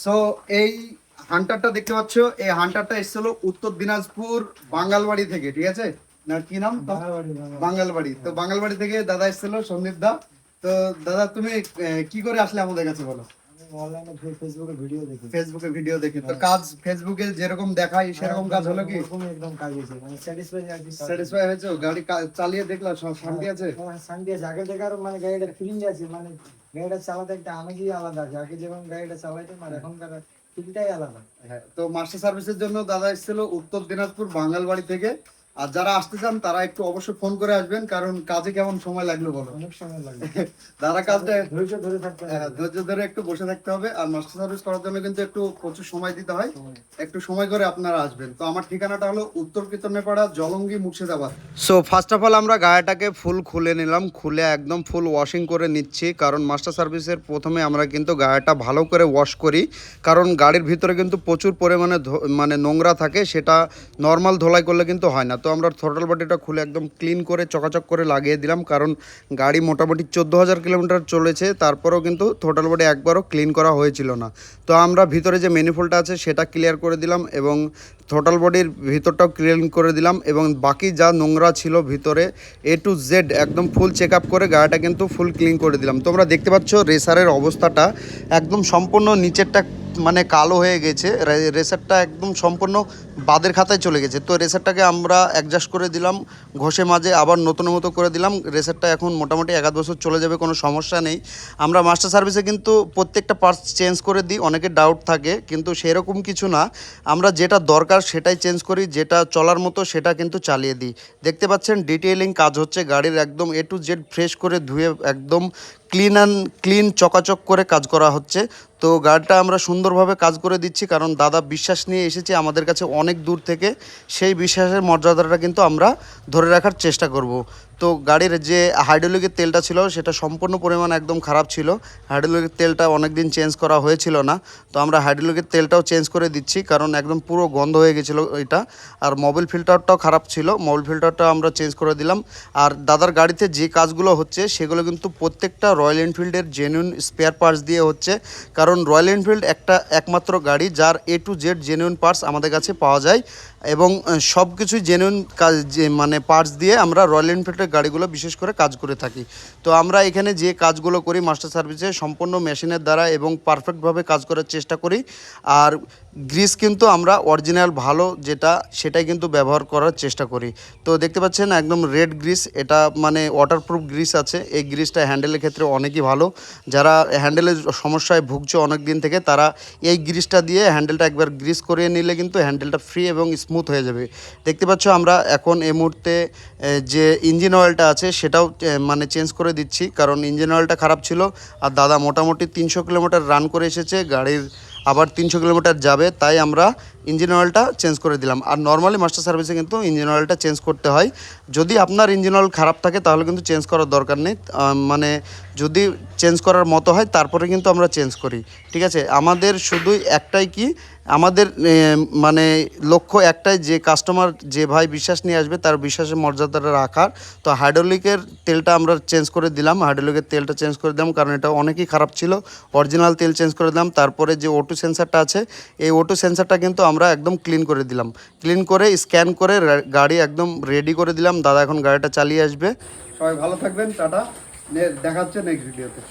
So এই হান্টারটা দেখতে পাচ্ছ, এই হান্টারটা এসেছিল উত্তর দিনাজপুর বাঙ্গালবাড়ি থেকে, ঠিক আছে না, কি নাম? বাঙ্গালবাড়ি। তো বাঙ্গালবাড়ি থেকে দাদা এসেছিল, সন্দীপ দা। তো দাদা তুমি কি করে আসলে আমাদের কাছে বলো? অনলাইনে ফেসবুকে ভিডিও দেখি। ফেসবুকে ভিডিও দেখি। তো কাজ ফেসবুকে যেরকম দেখাই সেরকম কাজ হলো কি? একদম কাজ হয়েছে, মানে স্যাটিসফাই হয়েছে? গাড়ি চালিয়ে দেখলা সব শান্তি আছে? শান্তি আছে। আগে থেকে আরো মানে গাড়িটা ফিলিং আছে, মানে গাড়িটা চালাতে একটা আমেজই আলাদা আছে। আগে যেমন গাড়িটা চালাইতাম আর এখনকার ফিলটাই আলাদা। হ্যাঁ, তো মাস্টার সার্ভিসের জন্য দাদা এসেছিল উত্তর দিনাজপুর বাঙ্গালবাড়ি থেকে। আর যারা আসতে চান তারা একটু অবশ্যই ফোন করে আসবেন, কারণ কাজে কেমন সময় লাগলো বলো? অনেক সময় লাগবে। দাদা কাজটা ধৈর্য ধরে থাকতে হবে। ধৈর্য ধরে একটু বসে থাকতে হবে। আর মাস্টার সার্ভিস করার জন্য কিন্তু একটু প্রচুর সময় দিতে হয়। একটু সময় করে আপনারা আসবেন। তো আমার ঠিকানাটা হলো উত্তর Kirtanepara, Jalangi, Murshidabad. So first of all আমরা গাড়িটাকে ফুল খুলে নিলাম, খুলে একদম ফুল ওয়াশিং করে নিচ্ছি। কারণ মাস্টার সার্ভিসের প্রথমে আমরা কিন্তু গাড়িটা ভালো করে ওয়াশ করি, কারণ গাড়ির ভিতরে কিন্তু প্রচুর পরিমাণে মানে নোংরা থাকে, সেটা নর্মাল ধোলাই করলে কিন্তু হয় না। তো আমরা থ্রটল বডিটা খুলে একদম ক্লিন করে চকাচক করে লাগিয়ে দিলাম, কারণ গাড়ি মোটামুটি 14,000 কিলোমিটার চলেছে, তারপরেও কিন্তু থ্রটল বডি একবারও ক্লিন করা হয়েছিল না। তো আমরা ভিতরে যে ম্যানিফোল্ডটা আছে সেটা ক্লিয়ার করে দিলাম, এবং থ্রটল বডির ভিতরটাও ক্লিন করে দিলাম, এবং বাকি যা নোংরা ছিল ভিতরে A to Z একদম ফুল চেক আপ করে গাড়িটা কিন্তু ফুল ক্লিন করে দিলাম। তোমরা দেখতে পাচ্ছ রেসারের অবস্থাটা একদম সম্পূর্ণ নিচেরটা মানে কালো হয়ে গেছে, রেসারটা একদম সম্পূর্ণ বাদের খাতায় চলে গেছে। তো রেসারটাকে আমরা অ্যাডজাস্ট করে দিলাম ঘষে মাঝে, আবার নতুন মতো করে দিলাম। রেসারটা এখন মোটামুটি 1 বছর চলে যাবে, কোনো সমস্যা নেই। আমরা মাস্টার সার্ভিসে কিন্তু প্রত্যেকটা পার্টস চেঞ্জ করে দিই, অনেকের ডাউট থাকে, কিন্তু সেরকম কিছু না। আমরা যেটা দরকার সেটাই চেঞ্জ করি, যেটা চলার মতো সেটা কিন্তু চালিয়ে দিই। দেখতে পাচ্ছেন ডিটেইলিং কাজ হচ্ছে গাড়ির, একদম A to Z ফ্রেশ করে ধুয়ে একদম ক্লিন চকাচক করে কাজ করা হচ্ছে। তো গাড়িটা আমরা সুন্দরভাবে কাজ করে দিচ্ছি, কারণ দাদা বিশ্বাস নিয়ে এসেছে আমাদের কাছে অনেক দূর থেকে। সেই বিশ্বাসের মর্যাদাটা কিন্তু আমরা ধরে রাখার চেষ্টা করব। তো গাড়ির যে হাইড্রোলিকের তেলটা ছিল সেটা সম্পূর্ণ পরিমাণ একদম খারাপ ছিল। হাইড্রোলিকের তেলটা অনেক দিন চেঞ্জ করা হয়েছিল না, তো আমরা হাইড্রোলিকের তেলটাও চেঞ্জ করে দিচ্ছি, কারণ একদম পুরো গন্ধ হয়ে গেছিলো এটা। আর মোবিল ফিল্টারটাও খারাপ ছিল, মোবিল ফিল্টারটা আমরা চেঞ্জ করে দিলাম। আর দাদার গাড়িতে যে কাজগুলো হচ্ছে সেগুলো কিন্তু প্রত্যেকটা রয়্যাল এনফিল্ডের জেনুইন স্পেয়ার পার্টস দিয়ে হচ্ছে, কারণ রয়্যাল এনফিল্ড একমাত্র গাড়ি যার A to Z genuine parts আমাদের কাছে পাওয়া যায়, এবং সব কিছুই জেনুইন কাজ মানে পার্টস দিয়ে আমরা রয়্যাল এনফিল্ডের গাড়িগুলো বিশেষ করে কাজ করে থাকি। তো আমরা এখানে যে কাজগুলো করি মাস্টার সার্ভিসে সম্পূর্ণ মেশিনের দ্বারা এবং পারফেক্টভাবে কাজ করার চেষ্টা করি। আর গ্রিস কিন্তু আমরা অরিজিনাল ভালো যেটা সেটাই কিন্তু ব্যবহার করার চেষ্টা করি। তো দেখতে পাচ্ছেন একদম রেড গ্রিস, এটা মানে ওয়াটারপ্রুফ গ্রিস আছে। এই গ্রিসটা হ্যান্ডেলের ক্ষেত্রে অনেকই ভালো। যারা হ্যান্ডেলের সমস্যায় ভুগছে অনেক দিন থেকে, তারা এই গ্রিসটা দিয়ে হ্যান্ডেলটা একবার গ্রিস করিয়ে নিলে কিন্তু হ্যান্ডেলটা ফ্রি এবং স্মুথ হয়ে যাবে। দেখতে পাচ্ছ আমরা এখন এই মুহূর্তে যে ইঞ্জিন অয়েলটা আছে সেটাও মানে চেঞ্জ করে দিচ্ছি, কারণ ইঞ্জিন অয়েলটা খারাপ ছিল। আর দাদা মোটামুটি 300 কিলোমিটার রান করে এসেছে, গাড়ির আবার 300 কিলোমিটার যাবে, তাই আমরা ইঞ্জিন অয়েলটা চেঞ্জ করে দিলাম। আর নর্মালি মাস্টার সার্ভিসে কিন্তু ইঞ্জিন অয়েলটা চেঞ্জ করতে হয়। যদি আপনার ইঞ্জিন অয়েল খারাপ থাকে তাহলে কিন্তু চেঞ্জ করার দরকার নেই, মানে যদি চেঞ্জ করার মতো হয় তারপরে কিন্তু আমরা চেঞ্জ করি, ঠিক আছে। আমাদের শুধুই একটাই কি, আমাদের মানে লক্ষ্য একটাই, যে কাস্টমার যে ভাই বিশ্বাস নিয়ে আসবে তার বিশ্বাসের মর্যাদাটা রাখার। তো হাইড্রোলিকের তেলটা আমরা চেঞ্জ করে দিলাম, হাইড্রোলিকের তেলটা চেঞ্জ করে দিলাম, কারণ এটা অনেকই খারাপ ছিল। অরিজিনাল তেল চেঞ্জ করে দিলাম। তারপরে যে O2 সেন্সারটা আছে, এই O2 সেন্সারটা কিন্তু আমরা একদম ক্লিন করে দিলাম, ক্লিন করে স্ক্যান করে গাড়ি একদম রেডি করে দিলাম। দাদা এখন গাড়িটা চালিয়ে আসবে। সবাই ভালো থাকবেন, টাটা, দেখা হচ্ছে নেক্সট ভিডিওতে।